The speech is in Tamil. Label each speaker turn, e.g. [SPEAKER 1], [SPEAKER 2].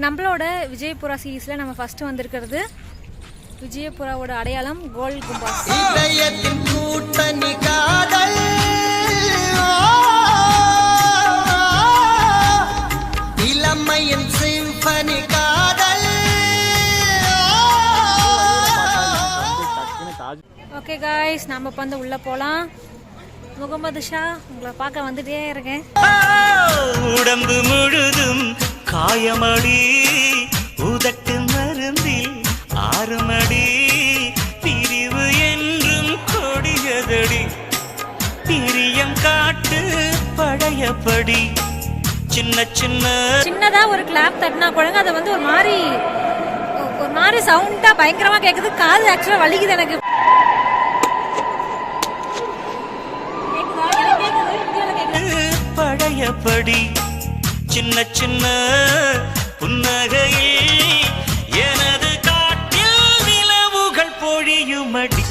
[SPEAKER 1] நம்மளோட விஜயபுரா சீரீஸ்ல நம்ம ஃபர்ஸ்ட் வந்திருக்கிறது விஜயபுராவோட அடையாளம் கோல் கும்பாஸ்.
[SPEAKER 2] இதயத்தின் கூட்டணி காதல் இளமையின் சிம்பனி காதல்.
[SPEAKER 1] ஓகே காய்ஸ், நம்ம இப்போ வந்து உள்ள போலாம். முகமது ஷா உங்களை பார்க்க வந்துட்டே இருக்கேன்.
[SPEAKER 3] உடம்பு முழுதும் காயமடி, உதட்டு மருந்தில் ஆறுமடி, பிரிவு என்றும் கொடியதடி, பிரியம் காட்டு பழையபடி.
[SPEAKER 1] சின்னதா ஒரு கிளாப் தட்டினா கூட அதை வந்து ஒரு மாதிரி சவுண்டா பயங்கரமா கேக்குது. காது ஆக்சுவலா வலிக்குது எனக்கு.
[SPEAKER 3] பழையபடி சின்ன சின்ன புன்னகையில் எனது காட்டில் நிலவுகள் பொழியுமடி.